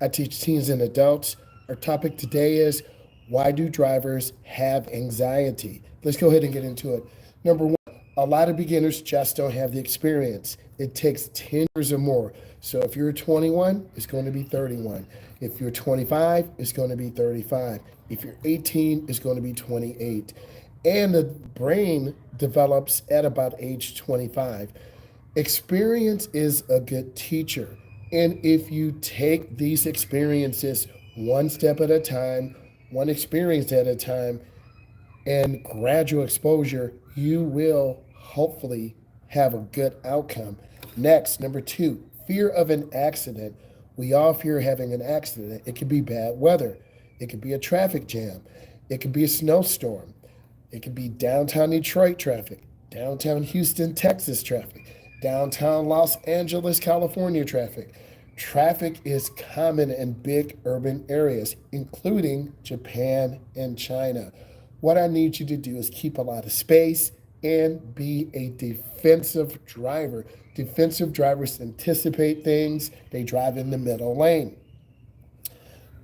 I teach teens and adults. Our topic today is, why do drivers have anxiety? Let's go ahead and get into it. Number one, a lot of beginners just don't have the experience. It takes 10 years or more. So if you're 21, it's going to be 31. If you're 25, it's going to be 35. If you're 18, it's going to be 28. And the brain develops at about age 25. Experience is a good teacher. And if you take these experiences one step at a time, one experience at a time, and gradual exposure, you will hopefully have a good outcome. Next, number two, fear of an accident. We all fear having an accident. It could be bad weather, it could be a traffic jam, it could be a snowstorm, it could be downtown Detroit traffic, downtown Houston, Texas traffic, downtown Los Angeles, California traffic. Traffic is common in big urban areas, including Japan and China. What I need you to do is keep a lot of space and be a defensive driver. Defensive drivers anticipate things, they drive in the middle lane.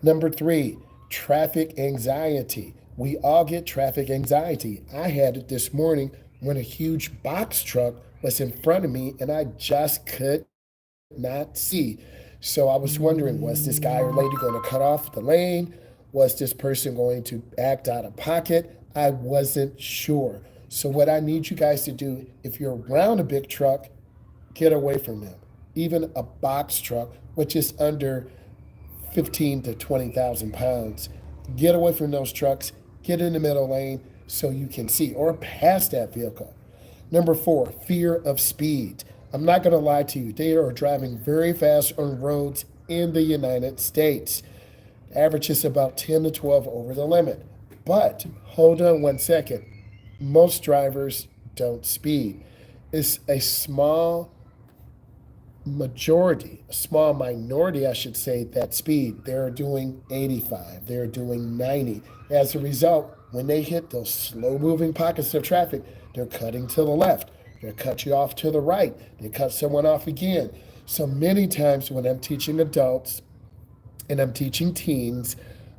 Number three, traffic anxiety. We all get traffic anxiety. I had it this morning when a huge box truck was in front of me and I just could not see. So I was wondering, was this guy or lady going to cut off the lane? Was this person going to act out of pocket? I wasn't sure. So what I need you guys to do, if you're around a big truck, get away from them. Even a box truck, which is under 15 to 20,000 pounds, get away from those trucks, get in the middle lane so you can see or pass that vehicle. Number four, fear of speed. I'm not going to lie to you. They are driving very fast on roads in the United States. The average is about 10 to 12 over the limit. But hold on one second. Most drivers don't speed. It's a small majority, a small minority, I should say, that speed. They're doing 85, they're doing 90. As a result, when they hit those slow moving pockets of traffic, they're cutting to the left. They'll cut you off to the right. They cut someone off again. So many times when I'm teaching adults and I'm teaching teens,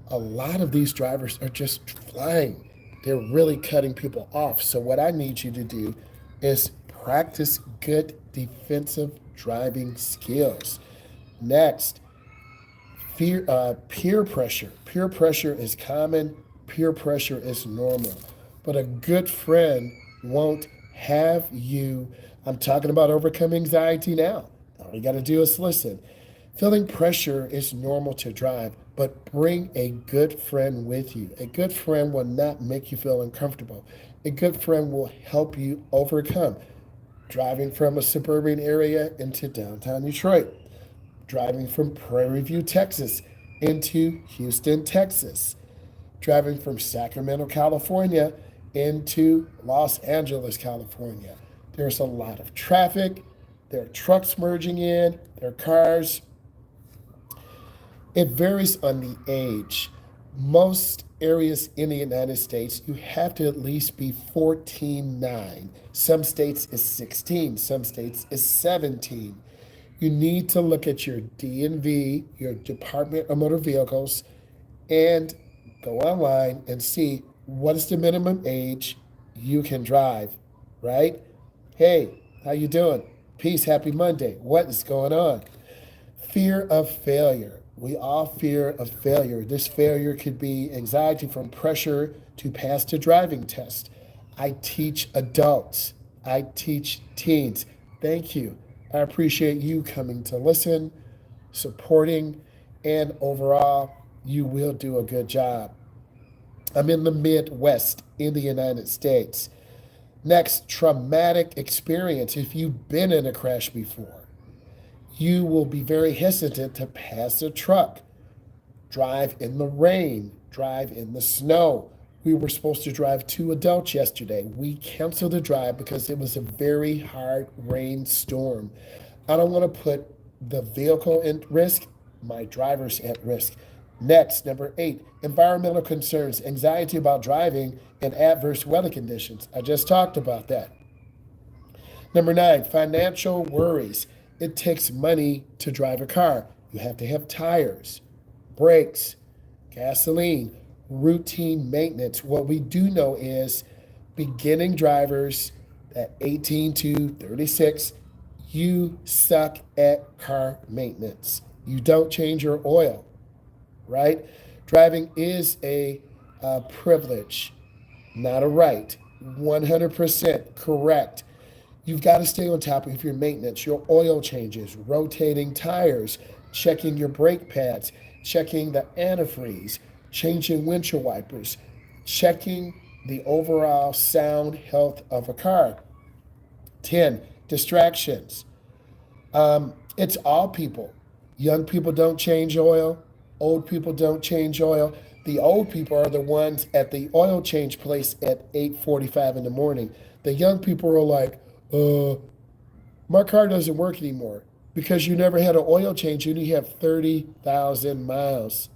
a lot of these drivers are just flying. They're really cutting people off. So what I need you to do is practice good defensive driving skills. Next, peer pressure. Peer pressure is common. Peer pressure is normal. But a good friend won't have you. I'm talking about overcoming anxiety now. All you got to do is listen. Feeling pressure is normal to drive, but bring a good friend with you. A good friend will not make you feel uncomfortable. A good friend will help you overcome. Driving from a suburban area into downtown Detroit, driving from Prairie View, Texas into Houston, Texas, driving from Sacramento, California into Los Angeles, California. There's a lot of traffic. There are trucks merging in, there are cars. It varies on the age. Most areas in the United States, you have to at least be 14.9. Some states is 16, some states is 17. You need to look at your DMV, your Department of Motor Vehicles, and go online and see what is the minimum age you can drive, right? Hey, how you doing? Peace, happy Monday. What is going on? Fear of failure. We all fear of failure. This failure could be anxiety from pressure to pass the driving test. I teach adults. I teach teens. Thank you. I appreciate you coming to listen, supporting, and overall, you will do a good job. I'm in the Midwest in the United States. Next, traumatic experience. If you've been in a crash before, you will be very hesitant to pass a truck, drive in the rain, drive in the snow. We were supposed to drive two adults yesterday. We canceled the drive because it was a very hard rainstorm. I don't want to put the vehicle at risk, my drivers at risk. Next, number 8, environmental concerns, anxiety about driving and adverse weather conditions. I just talked about that. Number 9, financial worries. It takes money to drive a car. You have to have tires. brakes, gasoline, routine maintenance. What we do know is beginning drivers at 18 to 36, you suck at car maintenance. You don't change your oil, right? Driving is a privilege, not a right. 100% correct. You've got to stay on top of your maintenance, your oil changes, rotating tires, checking your brake pads, checking the antifreeze, changing windshield wipers, checking the overall sound health of a car. 10, distractions. It's all people. Young people don't change oil. Old people don't change oil. The old people are the ones at the oil change place at 8:45 in the morning. The young people are like, my car doesn't work anymore because you never had an oil change and you have 30,000 miles.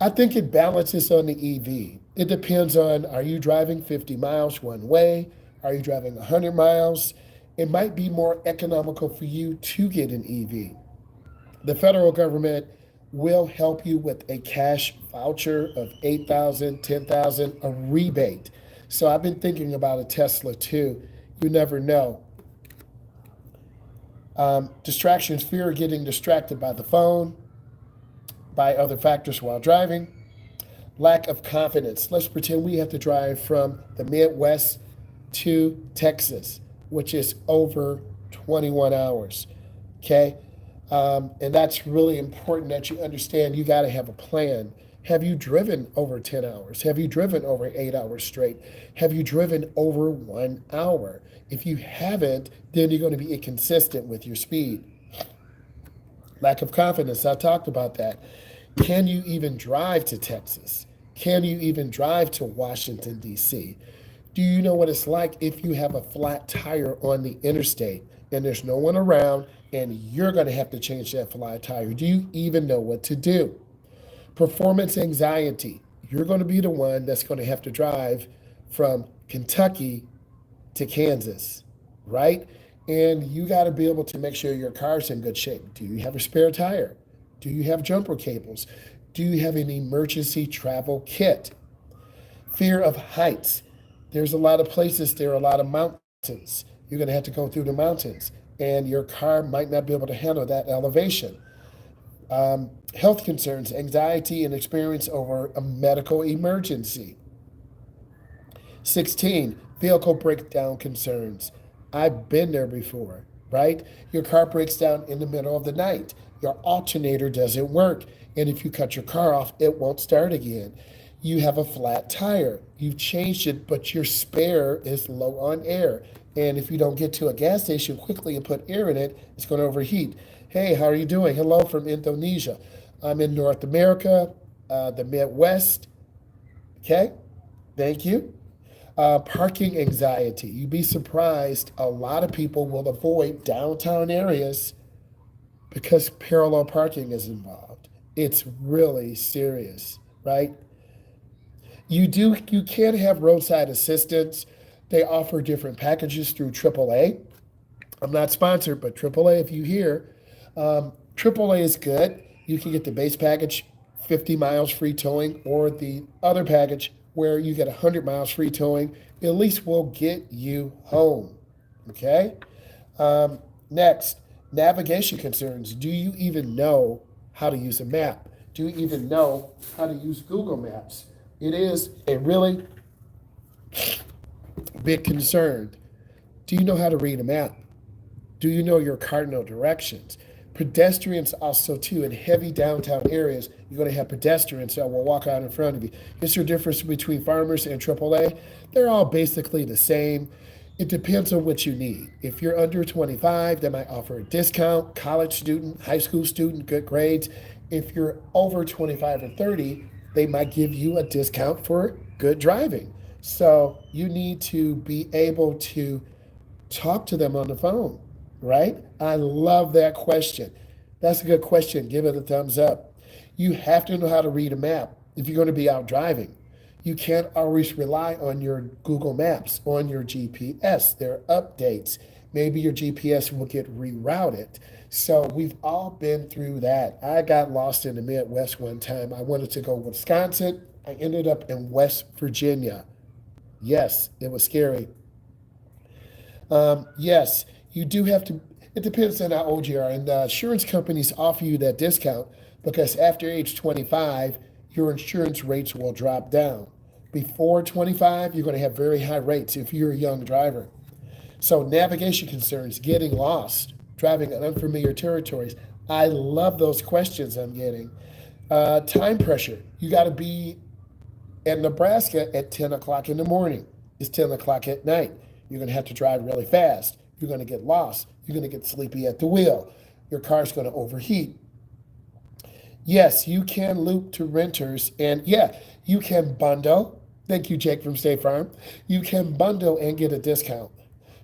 I think it balances on the EV. It depends on, are you driving 50 miles one way? Are you driving 100 miles? It might be more economical for you to get an EV. The federal government will help you with a cash voucher of 8,000, 10,000, a rebate. So I've been thinking about a Tesla too. You never know. Distractions, fear of getting distracted by the phone, by other factors while driving. Lack of confidence. Let's pretend we have to drive from the Midwest to Texas, which is over 21 hours. Okay? And that's really important that you understand you got to have a plan. Have you driven over 10 hours? Have you driven over 8 hours straight? Have you driven over 1 hour? If you haven't, then you're going to be inconsistent with your speed. Lack of confidence, I talked about that. Can you even drive to Texas? Can you even drive to Washington, D.C.? Do you know what it's like if you have a flat tire on the interstate and there's no one around and you're going to have to change that flat tire? Do you even know what to do? Performance anxiety. You're going to be the one that's going to have to drive from Kentucky to Kansas, right? And you got to be able to make sure your car's in good shape. Do you have a spare tire? Do you have jumper cables? Do you have an emergency travel kit? Fear of heights. There's a lot of places, there are a lot of mountains. You're going to have to go through the mountains, and your car might not be able to handle that elevation. Health concerns, anxiety, and experience over a medical emergency. 16, vehicle breakdown concerns. I've been there before, right? Your car breaks down in the middle of the night. Your alternator doesn't work. And if you cut your car off, it won't start again. You have a flat tire. You've changed it, but your spare is low on air. And if you don't get to a gas station quickly and put air in it, it's going to overheat. Hey, how are you doing? Hello from Indonesia. I'm in North America, the Midwest. Okay, thank you. Parking anxiety. You'd be surprised, a lot of people will avoid downtown areas because parallel parking is involved. It's really serious, right? You can have roadside assistance. They offer different packages through AAA. I'm not sponsored, but AAA, if you hear, AAA is good. You can get the base package, 50 miles free towing, or the other package where you get 100 miles free towing. At least will get you home. Okay? Next, navigation concerns. Do you even know how to use a map? Do you even know how to use Google Maps? It is a really big concern. Do you know how to read a map? Do you know your cardinal directions? Pedestrians also too, in heavy downtown areas, you're going to have pedestrians that will walk out in front of you. It's your difference between farmers and AAA. They're all basically the same. It depends on what you need. If you're under 25, they might offer a discount. College student, high school student, good grades. If you're over 25 or 30, they might give you a discount for good driving. So you need to be able to talk to them on the phone, right? I love that question. That's a good question. Give it a thumbs up. You have to know how to read a map if you're going to be out driving. You can't always rely on your Google Maps, on your GPS. There are updates. Maybe your GPS will get rerouted. So we've all been through that. I got lost in the Midwest one time. I wanted to go Wisconsin. I ended up in West Virginia. Yes, it was scary. Yes, you do have to. It depends on how old you are, and insurance companies offer you that discount because after age 25, your insurance rates will drop down. Before 25, you're going to have very high rates if you're a young driver. So navigation concerns, getting lost, driving in unfamiliar territories. I love those questions I'm getting. Time pressure. You got to be in Nebraska at 10 o'clock in the morning. It's 10 o'clock at night. You're going to have to drive really fast. You're going to get lost. You're going to get sleepy at the wheel. Your car's going to overheat. Yes, you can loop to renters, and yeah, you can bundle. Thank you, Jake from State Farm. You can bundle and get a discount.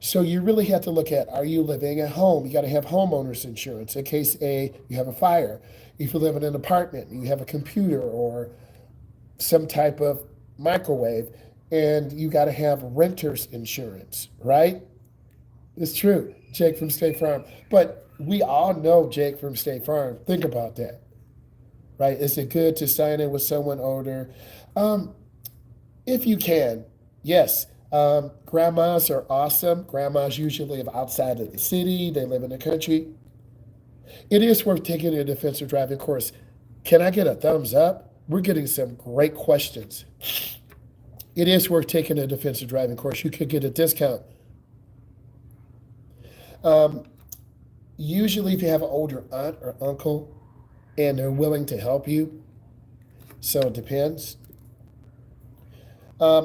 So you really have to look at, are you living at home? You got to have homeowners insurance in case you have a fire. If you live in an apartment, you have a computer or some type of microwave, and you got to have renters insurance, right? It's true, Jake from State Farm. But we all know Jake from State Farm. Think about that, right? Is it good to sign in with someone older? Um, if you can, yes. Grandmas are awesome. Grandmas usually live outside of the city, they live in the country. It is worth taking a defensive driving course. Can I get a thumbs up? We're getting some great questions. It is worth taking a defensive driving course. You could get a discount. Um, Usually, if you have an older aunt or uncle and they're willing to help you, so it depends.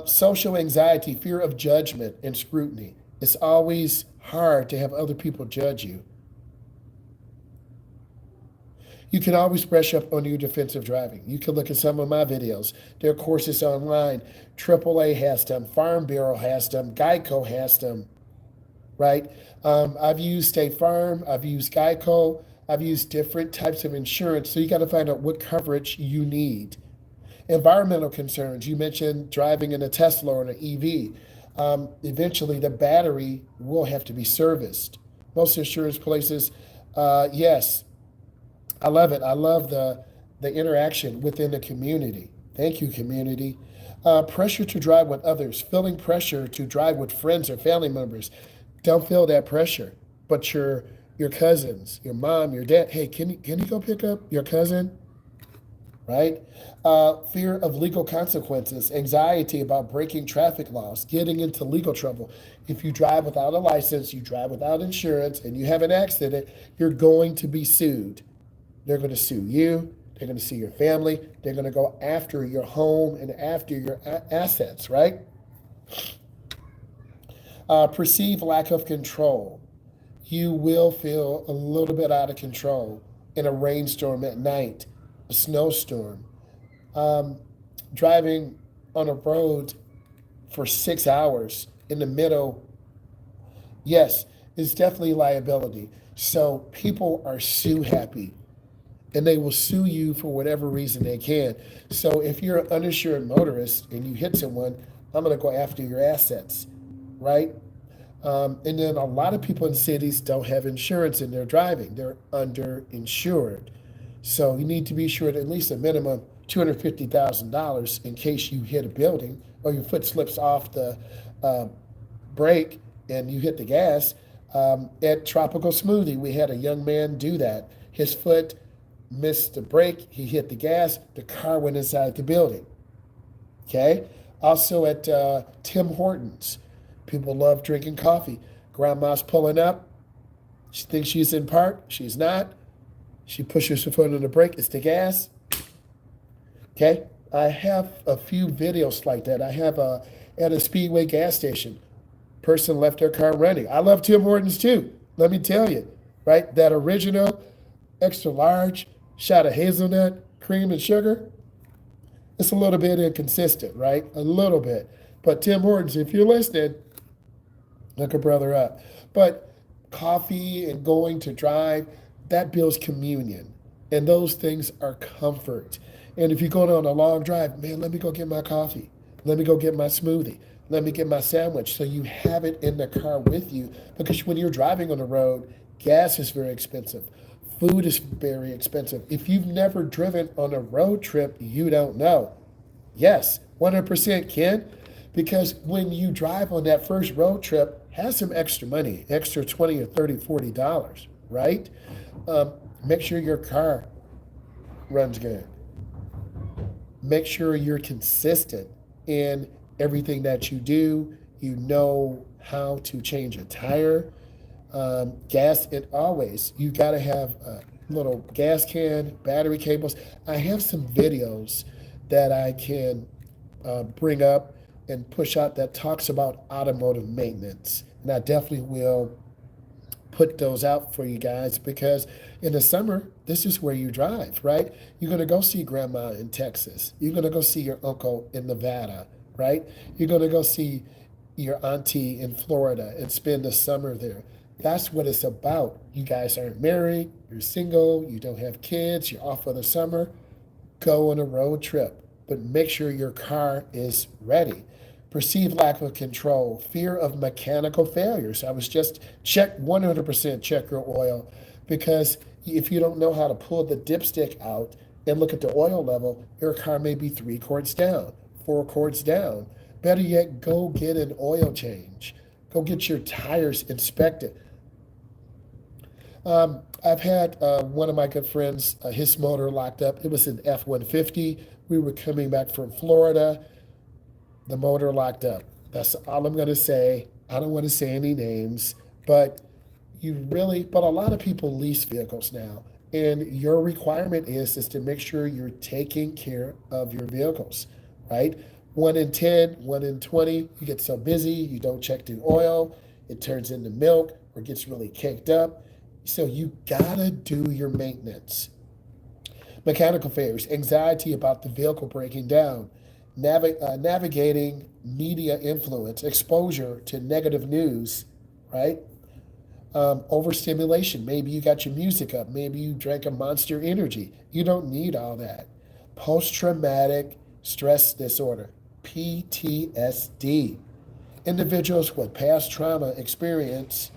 Social anxiety, fear of judgment and scrutiny. It's always hard to have other people judge you. You can always brush up on your defensive driving. You can look at some of my videos. There are courses online. AAA has them. Farm Bureau has them. Geico has them, right? I've used State Farm. I've used Geico. I've used different types of insurance. So you got to find out what coverage you need. Environmental concerns. You mentioned driving in a Tesla or an EV. Eventually, the battery will have to be serviced. Most insurance places, yes, I love it. I love the interaction within the community. Thank you, community. Pressure to drive with others, feeling pressure to drive with friends or family members. Don't feel that pressure, but your cousins, your mom, your dad. Hey, can you go pick up your cousin? Right? Fear of legal consequences, anxiety about breaking traffic laws, getting into legal trouble. If you drive without a license, you drive without insurance, and you have an accident, you're going to be sued. They're going to sue you. They're going to sue your family. They're going to go after your home and after your assets, right? Perceived lack of control. You will feel a little bit out of control in a rainstorm at night, a snowstorm, driving on a road for 6 hours in the middle. Yes, it's definitely liability. So people are sue happy and they will sue you for whatever reason they can. So if you're an uninsured motorist and you hit someone, I'm going to go after your assets, right? And then a lot of people in cities don't have insurance in their driving. They're underinsured. So you need to be sure at least a minimum $250,000 in case you hit a building or your foot slips off the brake and you hit the gas. At Tropical Smoothie, we had a young man do that. His foot missed the brake, he hit the gas, the car went inside the building. Okay? Also at Tim Hortons, people love drinking coffee. Grandma's pulling up. She thinks she's in park. She's not. She pushes her foot on the brake. It's the gas. Okay? I have a few videos like that. I have at a Speedway gas station. Person left their car running. I love Tim Hortons too. Let me tell you, right? That original, extra large, shot of hazelnut, cream and sugar. It's a little bit inconsistent, right? A little bit. But Tim Hortons, if you're listening, look a brother up. But coffee and going to drive, that builds communion. And those things are comfort. And if you're going on a long drive, man, let me go get my coffee. Let me go get my smoothie. Let me get my sandwich. So you have it in the car with you. Because when you're driving on the road, Gas is very expensive. Food is very expensive. If you've never driven on a road trip, you don't know. Yes, 100% Ken. Because when you drive on that first road trip, have some extra money, extra 20 or 30, $40, right? Make sure your car runs good. Make sure you're consistent in everything that you do. You know how to change a tire, gas, and always you got to have a little gas can, battery cables. I have some videos that I can bring up and push out that talks about automotive maintenance, and I definitely will put those out for you guys because in the summer, this is where you drive, right? You're going to go see grandma in Texas. You're going to go see your uncle in Nevada, right? You're going to go see your auntie in Florida and spend the summer there. That's what it's about. You guys aren't married, you're single, you don't have kids, you're off for the summer. Go on a road trip, but make sure your car is ready. Perceived lack of control, fear of mechanical failures. I was just 100% check your oil because if you don't know how to pull the dipstick out and look at the oil level, your car may be 3 quarts down, 4 quarts down. Better yet, go get an oil change. Go get your tires inspected. I've had one of my good friends, his motor locked up. It was an F-150. We were coming back from Florida. The motor locked up. That's all I'm going to say. I don't want to say any names, but but a lot of people lease vehicles now. And your requirement is to make sure you're taking care of your vehicles, right? 1 in 10, 1 in 20, you get so busy, you don't check the oil, it turns into milk or gets really caked up. So you gotta do your maintenance. Mechanical failures, anxiety about the vehicle breaking down, navigating media influence, exposure to negative news, right? Overstimulation. Maybe you got your music up. Maybe you drank a Monster Energy. You don't need all that. Post traumatic stress disorder, PTSD. Individuals with past trauma experience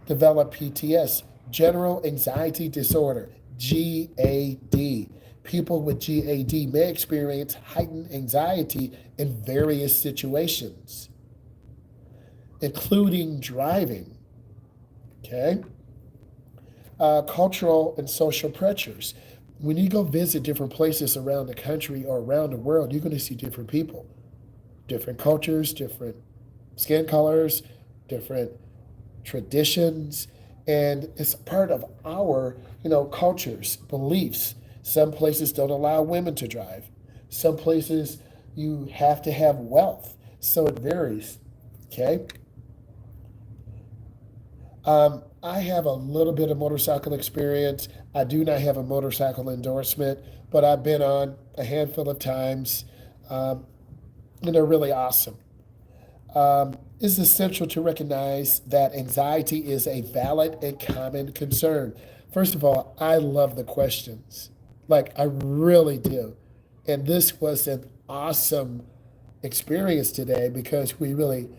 develop PTS, general anxiety disorder, GAD. People with GAD may experience heightened anxiety in various situations, including driving. Okay? Cultural and social pressures. When you go visit different places around the country or around the world, you're going to see different people, different cultures, different skin colors, different traditions, and it's part of our, cultures, beliefs. Some places don't allow women to drive. Some places you have to have wealth. So it varies. Okay. I have a little bit of motorcycle experience. I do not have a motorcycle endorsement, but I've been on a handful of times, and they're really awesome. It's essential to recognize that anxiety is a valid and common concern. First of all, I love the questions. Like, I really do. And this was an awesome experience today because we really,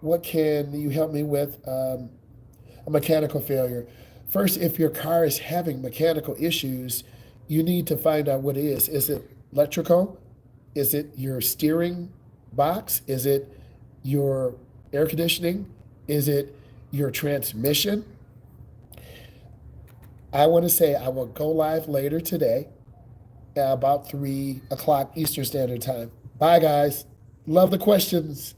what can you help me with? A mechanical failure. First, if your car is having mechanical issues, you need to find out what it is. Is it electrical? Is it your steering box? Is it your air conditioning? Is it your transmission? I want to say I will go live later today at about 3 o'clock Eastern Standard Time. Bye, guys. Love the questions.